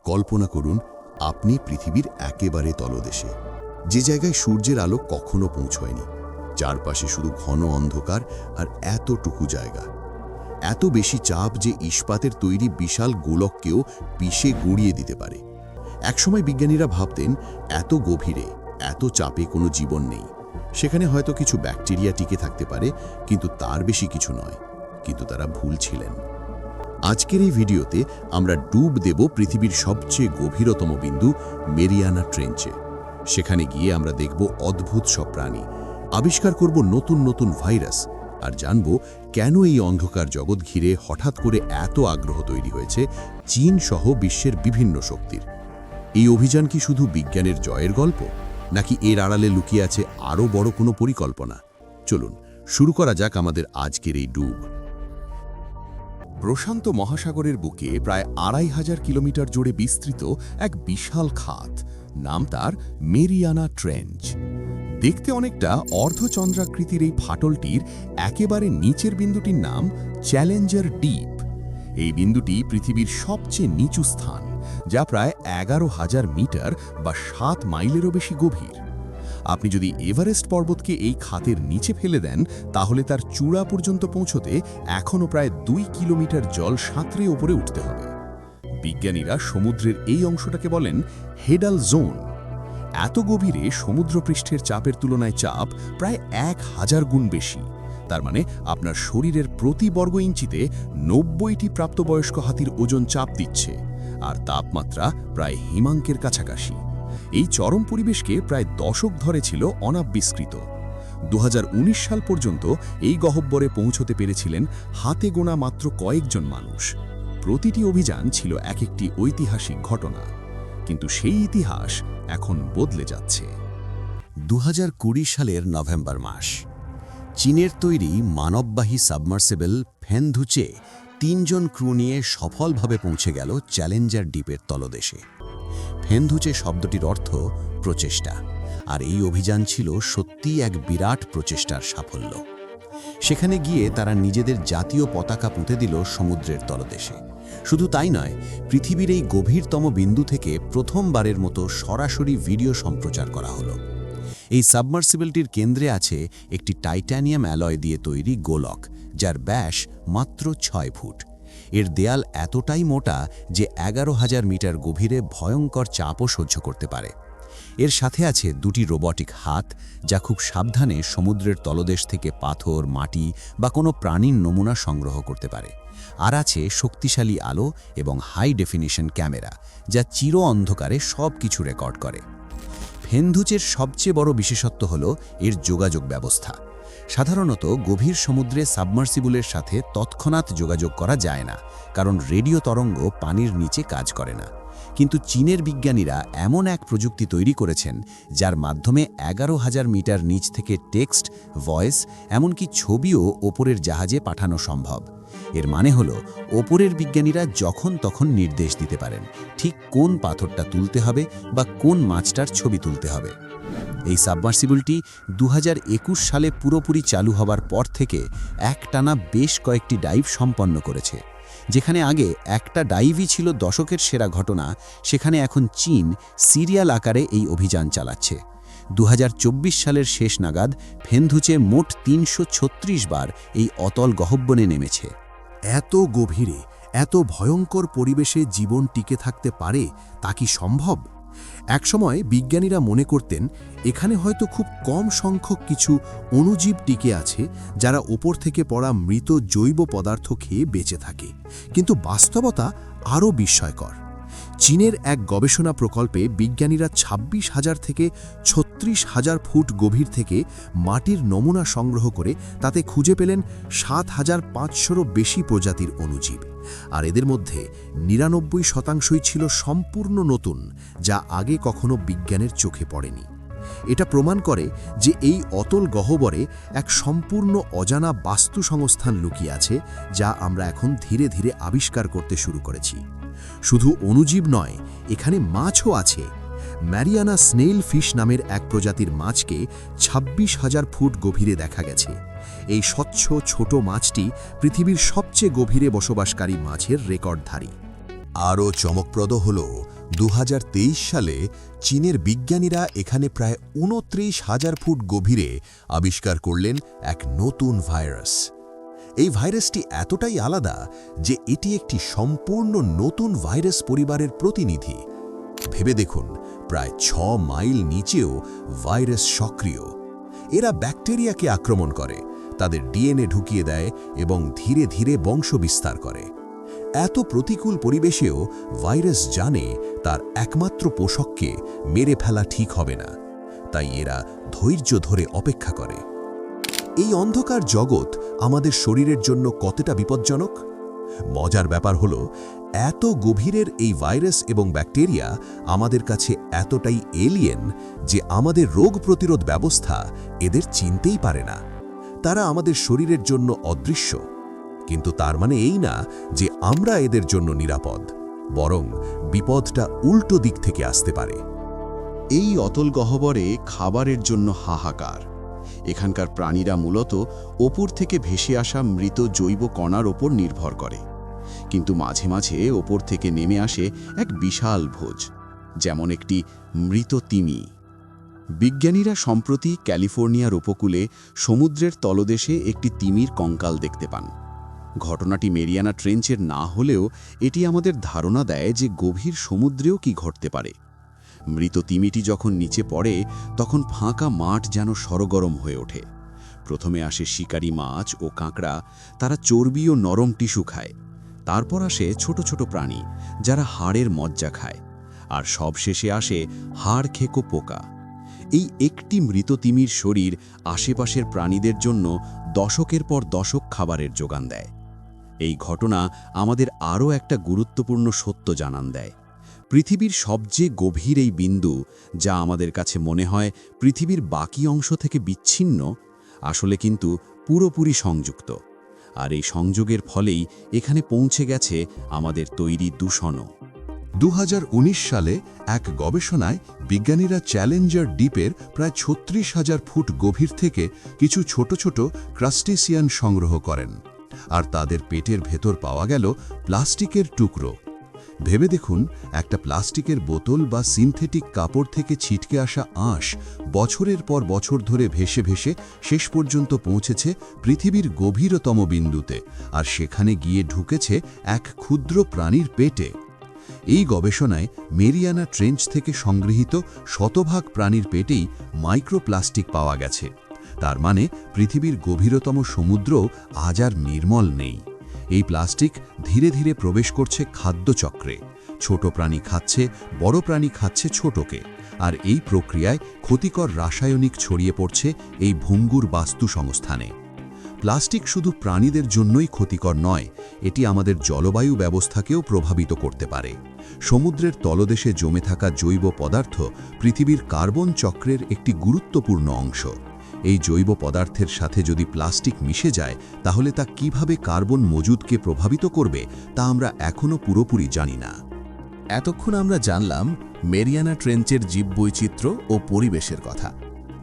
কল্পনা করুন আপনি পৃথিবীর একেবারে তলদেশে, যে জায়গায় সূর্যের আলো কখনো পৌঁছয়নি। চারপাশে শুধু ঘন অন্ধকার আর এতটুকু জায়গা, এত বেশি চাপ যে ইস্পাতের তৈরি বিশাল গোলককেও পিষে গুঁড়িয়ে দিতে পারে। একসময় বিজ্ঞানীরা ভাবতেন এত গভীরে, এত চাপে কোনো জীবন নেই। সেখানে হয়তো কিছু ব্যাকটেরিয়া টিকে থাকতে পারে, কিন্তু তার বেশি কিছু নয়। কিন্তু তারা ভুল ছিলেন। আজকের এই ভিডিওতে আমরা ডুব দেব পৃথিবীর সবচেয়ে গভীরতম বিন্দু মেরিয়ানা ট্রেঞ্চে। সেখানে গিয়ে আমরা দেখব অদ্ভুত সব প্রাণী, আবিষ্কার করব নতুন নতুন ভাইরাস, আর জানব কেন এই অন্ধকার জগৎ ঘিরে হঠাৎ করে এত আগ্রহ তৈরি হয়েছে চীন সহ বিশ্বের বিভিন্ন শক্তির। এই অভিযান কি শুধু বিজ্ঞানের জয়ের গল্প, নাকি এর আড়ালে লুকিয়ে আছে আরও বড় কোনো পরিকল্পনা? চলুন শুরু করা যাক আমাদের আজকের এই ডুব। প্রশান্ত মহাসাগরের বুকে প্রায় ২৫০০ কিলোমিটার জুড়ে বিস্তৃত এক বিশাল খাত, নাম তার মেরিয়ানা ট্রেঞ্চ। দেখতে অনেকটা অর্ধচন্দ্রাকৃতির এই ফাটলটির একেবারে নিচের বিন্দুটির নাম চ্যালেঞ্জার ডিপ। এই বিন্দুটি পৃথিবীর সবচেয়ে নিচু স্থান, যা প্রায় ১১,০০০ মিটার বা ৭ মাইলেরও বেশি গভীর। আপনি যদি এভারেস্ট পর্বতকে এই খাতের নিচে ফেলে দেন, তাহলে তার চূড়া পর্যন্ত পৌঁছতে এখনও প্রায় ২ কিলোমিটার জল সাঁতরে ওপরে উঠতে হবে। বিজ্ঞানীরা সমুদ্রের এই অংশটাকে বলেন হেডাল জোন। এত গভীরে সমুদ্রপৃষ্ঠের চাপের তুলনায় চাপ প্রায় ১,০০০ গুণ বেশি। তার মানে আপনার শরীরের প্রতি বর্গ ইঞ্চিতে ৯০টি প্রাপ্তবয়স্ক হাতির ওজন চাপ দিচ্ছে, আর তাপমাত্রা প্রায় হিমাঙ্কের কাছাকাছি। এই চরম পরিবেশকে প্রায় দশক ধরে ছিল অনাবিষ্কৃত। ২০১৯ সাল পর্যন্ত এই গহ্বরে পৌঁছতে পেরেছিলেন হাতে গোনা মাত্র কয়েকজন মানুষ। প্রতিটি অভিযান ছিল এক একটি ঐতিহাসিক ঘটনা, কিন্তু সেই ইতিহাস এখন বদলে যাচ্ছে। ২০২০ সালের নভেম্বর মাস, চীনের তৈরি মানববাহী সাবমার্সিবল ফেনধুচে ৩ জন ক্রু নিয়ে সফলভাবে পৌঁছে গেল চ্যালেঞ্জার ডিপের তলদেশে। ফেনধুচে শব্দটির অর্থ প্রচেষ্টা, আর এই অভিযান ছিল সত্যিই এক বিরাট প্রচেষ্টার সাফল্য। সেখানে গিয়ে তারা নিজেদের জাতীয় পতাকা পুঁতে দিল সমুদ্রের তলদেশে। শুধু তাই নয়, পৃথিবীর এই গভীরতম বিন্দু থেকে প্রথমবারের মতো সরাসরি ভিডিও সম্প্রচার করা হলো। এই সাবমার্সিবলটির কেন্দ্রে আছে একটি টাইটানিয়াম অ্যালয় দিয়ে তৈরি গোলক, যার ব্যাস মাত্র ৬ ফুট। এর দেয়াল এতটাই মোটা যে ১১,০০০ মিটার গভীরে ভয়ঙ্কর চাপও সহ্য করতে পারে। এর সাথে আছে ২টি রোবটিক হাত, যা খুব সাবধানে সমুদ্রের তলদেশ থেকে পাথর, মাটি বা কোনো প্রাণীর নমুনা সংগ্রহ করতে পারে। আর আছে শক্তিশালী আলো এবং হাই ডেফিনিশন ক্যামেরা, যা চির অন্ধকারে সব কিছু রেকর্ড করে। ফেনধুচের সবচেয়ে বড় বিশেষত্ব হল এর যোগাযোগ ব্যবস্থা। সাধারণত গভীর সমুদ্রে সাবমার্সিবলের সাথে তৎক্ষণাৎ যোগাযোগ করা যায় না, কারণ রেডিও তরঙ্গ পানির নিচে কাজ করে না। কিন্তু চীনের বিজ্ঞানীরা এমন এক প্রযুক্তি তৈরি করেছেন, যার মাধ্যমে ১১,০০০ মিটার নিচ থেকে টেক্সট, ভয়েস, এমনকি ছবিও ওপরের জাহাজে পাঠানো সম্ভব। এর মানে হলো ওপরের বিজ্ঞানীরা যখন তখন নির্দেশ দিতে পারেন ঠিক কোন পাথরটা তুলতে হবে বা কোন মাছটার ছবি তুলতে হবে। এই সাবমার্সিবলটি ২০২১ সালে পুরোপুরি চালু হবার পর থেকে একটানা বেশ কয়েকটি ডাইভ সম্পন্ন করেছে। যেখানে আগে একটা ডাইভই ছিল দশকের সেরা ঘটনা, সেখানে এখন চীন সিরিয়াল আকারে এই অভিযান চালাচ্ছে। ২০২৪ সালের শেষ নাগাদ ফেনধুচে মোট ৩৩৬ বার এই অতল গহ্বরে নেমেছে। এত গভীরে, এত ভয়ঙ্কর পরিবেশে জীবন টিকে থাকতে পারে, তা কি সম্ভব? একসময় বিজ্ঞানীরা মনে করতেন এখানে হয়তো খুব কম সংখ্যক কিছু অণুজীব টিকে আছে, যারা ওপর থেকে পড়া মৃত জৈব পদার্থ খেয়ে বেঁচে থাকে। কিন্তু বাস্তবতা আরও বিস্ময়কর। চীনের এক গবেষণা প্রকল্পে বিজ্ঞানীরা ২৬,০০০ থেকে ৩৬,০০০ ফুট গভীর থেকে মাটির নমুনা সংগ্রহ করে তাতে খুঁজে পেলেন ৭,৫০০রও বেশি প্রজাতির অণুজীব। আর এদের মধ্যে ৯৯% ছিল সম্পূর্ণ নতুন, যা আগে কখনো বিজ্ঞানের চোখে পড়েনি। এটা প্রমাণ করে যে এই অতল গহ্বরে এক সম্পূর্ণ অজানা বাস্তু সংস্থান লুকিয়ে আছে, যা আমরা এখন ধীরে ধীরে আবিষ্কার করতে শুরু করেছি। শুধু অণুজীব নয়, এখানে মাছও আছে। ম্যারিয়ানা স্নেইল ফিশ নামের এক প্রজাতির মাছকে ২৬,০০০ ফুট গভীরে দেখা গেছে। এই স্বচ্ছ ছোট মাছটি পৃথিবীর সবচেয়ে গভীরে বসবাসকারী মাছের রেকর্ডধারী। আরও চমকপ্রদ হল 2023 সালে চীনের বিজ্ঞানীরা এখানে প্রায় 29,000 ফুট গভীরে আবিষ্কার করলেন এক নতুন ভাইরাস। এই ভাইরাসটি এতটাই আলাদা যে এটি একটি সম্পূর্ণ নতুন ভাইরাস পরিবারের প্রতিনিধি। ভেবে দেখুন, প্রায় 6 মাইল নিচেও ভাইরাস সক্রিয়। এরা ব্যাকটেরিয়াকে আক্রমণ করে, তাদের ডিএনএ ঢুকিয়ে দেয় এবং ধীরে ধীরে বংশবিস্তার করে। এত প্রতিকূল পরিবেশেও ভাইরাস জানে তার একমাত্র পোষককে মেরে ফেলা ঠিক হবে না, তাই এরা ধৈর্য ধরে অপেক্ষা করে। এই অন্ধকার জগৎ আমাদের শরীরের জন্য কতটা বিপজ্জনক? মজার ব্যাপার হলো, এত গভীরের এই ভাইরাস এবং ব্যাকটেরিয়া আমাদের কাছে এতটাই এলিয়েন যে আমাদের রোগ প্রতিরোধ ব্যবস্থা এদের চিনতেই পারে না। তারা আমাদের শরীরের জন্য অদৃশ্য, কিন্তু তার মানে এই না যে আমরা এদের জন্য নিরাপদ, বরং বিপদটা উল্টো দিক থেকে আসতে পারে। এই অতল গহ্বরে খাবারের জন্য হাহাকার। এখানকার প্রাণীরা মূলত ওপর থেকে ভেসে আসা মৃত জৈব কণার ওপর নির্ভর করে, কিন্তু মাঝে মাঝে ওপর থেকে নেমে আসে এক বিশাল ভোজ, যেমন একটি মৃত তিমি। বিজ্ঞানীরা সম্প্রতি ক্যালিফোর্নিয়ার উপকূলে সমুদ্রের তলদেশে একটি তিমির কঙ্কাল দেখতে পান। ঘটনাটি মেরিয়ানা ট্রেঞ্চের না হলেও এটি আমাদের ধারণা দেয় যে গভীর সমুদ্রেও কি ঘটতে পারে। মৃত তিমিটি যখন নিচে পড়ে তখন ফাঁকা মাঠ যেন সরগরম হয়ে ওঠে। প্রথমে আসে শিকারি মাছ ও কাঁকড়া, তারা চর্বি ও নরম টিস্যু খায়। তারপর আসে ছোট ছোট প্রাণী যারা হাড়ের মজ্জা খায়, আর সবশেষে আসে হাড় খেকো পোকা। এই একটি মৃত তিমির শরীর আশেপাশের প্রাণীদের জন্য দশকের পর দশক খাবারের যোগান দেয়। এই ঘটনা আমাদের আরও একটা গুরুত্বপূর্ণ সত্য জানান দেয়। পৃথিবীর সবচেয়ে গভীর এই বিন্দু, যা আমাদের কাছে মনে হয় পৃথিবীর বাকি অংশ থেকে বিচ্ছিন্ন, আসলে কিন্তু পুরোপুরি সংযুক্ত। আর এই সংযোগের ফলেই এখানে পৌঁছে গেছে আমাদের তৈরি দূষণও। 2019 সালে এক গবেষণায় বিজ্ঞানীরা চ্যালেঞ্জার দ্বীপের প্রায় 36,000 ফুট গভীর থেকে কিছু ছোট ছোট ক্রাস্টেসিয়ান সংগ্রহ করেন, আর তাদের পেটের ভেতর পাওয়া গেল প্লাস্টিকের টুকরো। ভেবে দেখুন, একটা প্লাস্টিকের বোতল বা সিনথেটিক কাপড় থেকে ছিটকে আসা আঁশ বছরের পর বছর ধরে ভেসে ভেসে শেষ পর্যন্ত পৌঁছেছে পৃথিবীর গভীরতম বিন্দুতে, আর সেখানে গিয়ে ঢুকেছে এক ক্ষুদ্র প্রাণীর পেটে। এই গবেষণায় মেরিয়ানা ট্রেঞ্চ থেকে সংগৃহীত শতভাগ প্রাণীর পেটেই মাইক্রোপ্লাস্টিক পাওয়া গেছে। তার মানে পৃথিবীর গভীরতম সমুদ্র আজ আর নির্মল নেই। এই প্লাস্টিক ধীরে ধীরে প্রবেশ করছে খাদ্যচক্রে। ছোট প্রাণী খাচ্ছে, বড় প্রাণী খাচ্ছে ছোটকে, আর এই প্রক্রিয়ায় ক্ষতিকর রাসায়নিক ছড়িয়ে পড়ছে এই ভঙ্গুর বাস্তু সংস্থানে। প্লাস্টিক শুধু প্রাণীদের জন্যই ক্ষতিকর নয়, এটি আমাদের জলবায়ু ব্যবস্থাকেও প্রভাবিত করতে পারে। সমুদ্রের তলদেশে জমে থাকা জৈব পদার্থ পৃথিবীর কার্বন চক্রের একটি গুরুত্বপূর্ণ অংশ। এই জৈব পদার্থের সাথে যদি প্লাস্টিক মিশে যায়, তাহলে তা কিভাবে কার্বন মজুদকে প্রভাবিত করবে তা আমরা এখনও পুরোপুরি জানি না। এতক্ষণ আমরা জানলাম মেরিয়ানা ট্রেঞ্চের জীববৈচিত্র্য ও পরিবেশের কথা,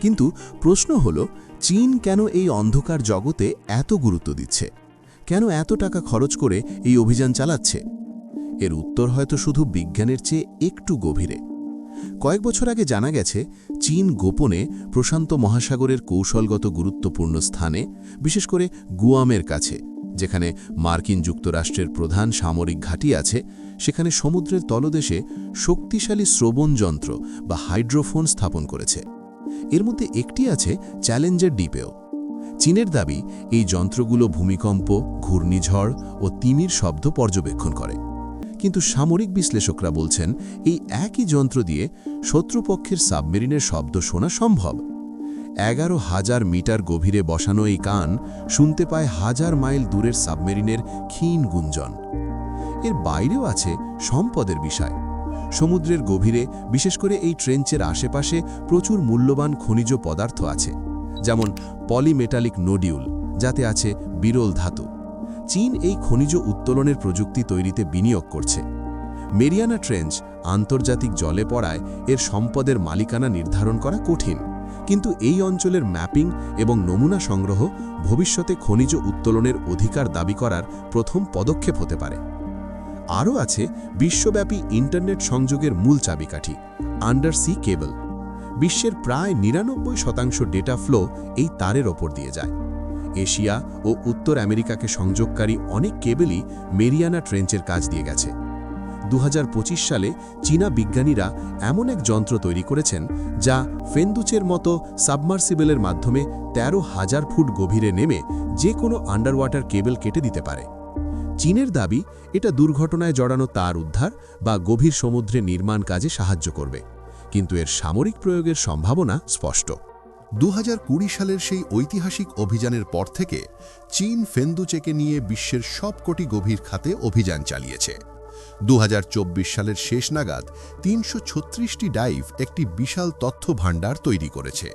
কিন্তু প্রশ্ন হল, চীন কেন এই অন্ধকার জগতে এত গুরুত্ব দিচ্ছে? কেন এত টাকা খরচ করে এই অভিযান চালাচ্ছে? এর উত্তর হয়তো শুধু বিজ্ঞানের চেয়ে একটু গভীরে। কয়েক বছর আগে জানা গেছে, চীন গোপনে প্রশান্ত মহাসাগরের কৌশলগত গুরুত্বপূর্ণ স্থানে, বিশেষ করে গুয়ামের কাছে, যেখানে মার্কিন যুক্তরাষ্ট্রের প্রধান সামরিক ঘাঁটি আছে, সেখানে সমুদ্রের তলদেশে শক্তিশালী শ্রবণ যন্ত্র বা হাইড্রোফোন স্থাপন করেছে। এর মধ্যে একটি আছে চ্যালেঞ্জার দ্বীপেও। চীনের দাবি, এই যন্ত্রগুলো ভূমিকম্প, ঘূর্ণিঝড় ও তিমির শব্দ পর্যবেক্ষণ করে। কিন্তু সামরিক বিশ্লেষকরা বলছেন, এই একই যন্ত্র দিয়ে শত্রুপক্ষের সাবমেরিনের শব্দ শোনা সম্ভব। 11,000 মিটার গভীরে বসানো এই কান শুনতে পায় 1000 মাইল দূরের সাবমেরিনের ক্ষীণ গুঞ্জন। এর বাইরেও আছে সম্পদের বিষয়। সমুদ্রের গভীরে, বিশেষ করে এই ট্রেঞ্চের আশেপাশে, প্রচুর মূল্যবান খনিজ পদার্থ আছে, যেমন পলিমেটালিক নোডিউল, যাতে আছে বিরল ধাতু। চীন এই খনিজ উত্তোলনের প্রযুক্তি তৈরিতে বিনিয়োগ করছে। মেরিয়ানা ট্রেঞ্চ আন্তর্জাতিক জলে পড়ায় এর সম্পদের মালিকানা নির্ধারণ করা কঠিন, কিন্তু এই অঞ্চলের ম্যাপিং এবং নমুনা সংগ্রহ ভবিষ্যতে খনিজ উত্তোলনের অধিকার দাবি করার প্রথম পদক্ষেপ হতে পারে। আরও আছে বিশ্বব্যাপী ইন্টারনেট সংযোগের মূল চাবিকাঠি আন্ডার সি কেবল। বিশ্বের প্রায় ৯৯% ডেটা ফ্লো এই তারের ওপর দিয়ে যায়। এশিয়া ও উত্তর আমেরিকাকে সংযোগকারী অনেক কেবলই মেরিয়ানা ট্রেঞ্চের কাজ দিয়ে গেছে। ২০২৫ সালে চীনা বিজ্ঞানীরা এমন এক যন্ত্র তৈরি করেছেন যা ফেন্দুচের মতো সাবমার্সিবলের মাধ্যমে ১৩,০০০ ফুট গভীরে নেমে যে কোনো আন্ডারওয়াটার কেবল কেটে দিতে পারে। চীনের দাবি এটা দুর্ঘটনায় জড়ানো তার উদ্ধার বা গভীর সমুদ্রে নির্মাণ কাজে সাহায্য করবে, কিন্তু এর সামরিক প্রয়োগের সম্ভাবনা স্পষ্ট। ২০২০ সালের সেই ঐতিহাসিক অভিযানের পর থেকে চীন ফেন্দুচেকে নিয়ে বিশ্বের সবকটি গভীর খাতে অভিযান চালিয়েছে। ২০২৪ সালের শেষ নাগাদ ৩৩৬টি ডাইভ একটি বিশাল তথ্য ভাণ্ডার তৈরি করেছে।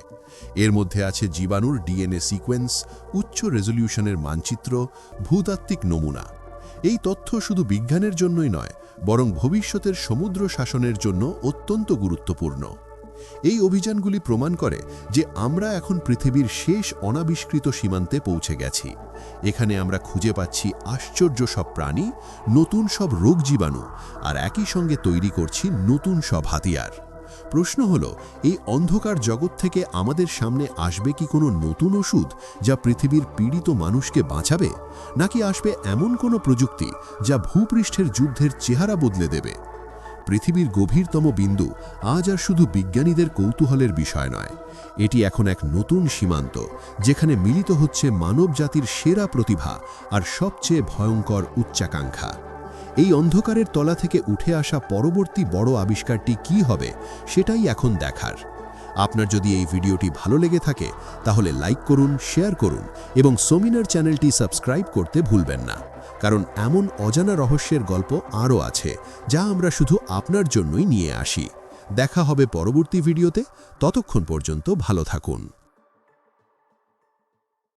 এর মধ্যে আছে জীবাণুর ডিএনএ সিকোয়েন্স, উচ্চ রেজলিউশনের মানচিত্র, ভূতাত্ত্বিক নমুনা। এই তথ্য শুধু বিজ্ঞানের জন্যই নয়, বরং ভবিষ্যতের সমুদ্র শাসনের জন্য অত্যন্ত গুরুত্বপূর্ণ। এই অভিযানগুলি প্রমাণ করে যে আমরা এখন পৃথিবীর শেষ অনাবিষ্কৃত সীমান্তে পৌঁছে গেছি। এখানে আমরা খুঁজে পাচ্ছি আশ্চর্য সব প্রাণী, নতুন সব রোগ জীবাণু, আর একই সঙ্গে তৈরি করছি নতুন সব হাতিয়ার। প্রশ্ন হলো, এই অন্ধকার জগৎ থেকে আমাদের সামনে আসবে কি কোনো নতুন ওষুধ যা পৃথিবীর পীড়িত মানুষকে বাঁচাবে, নাকি আসবে এমন কোনো প্রযুক্তি যা ভূপৃষ্ঠের যুদ্ধের চেহারা বদলে দেবে? পৃথিবীর গভীরতম বিন্দু আজ আর শুধু বিজ্ঞানীদের কৌতূহলের বিষয় নয়, এটি এখন এক নতুন সীমান্ত যেখানে মিলিত হচ্ছে মানবজাতির সেরা প্রতিভা আর সবচেয়ে ভয়ঙ্কর উচ্চাকাঙ্ক্ষা। এই অন্ধকারের তলা থেকে উঠে আসা পরবর্তী বড় আবিষ্কারটি কী হবে সেটাই এখন দেখার। আপনার যদি এই ভিডিওটি ভালো লেগে থাকে তাহলে লাইক করুন, শেয়ার করুন এবং সোমিনার চ্যানেলটি সাবস্ক্রাইব করতে ভুলবেন না, কারণ এমন অজানা রহস্যের গল্প আরও আছে যা আমরা শুধু আপনার জন্যই নিয়ে আসি। দেখা হবে পরবর্তী ভিডিওতে, ততক্ষণ পর্যন্ত ভালো থাকুন।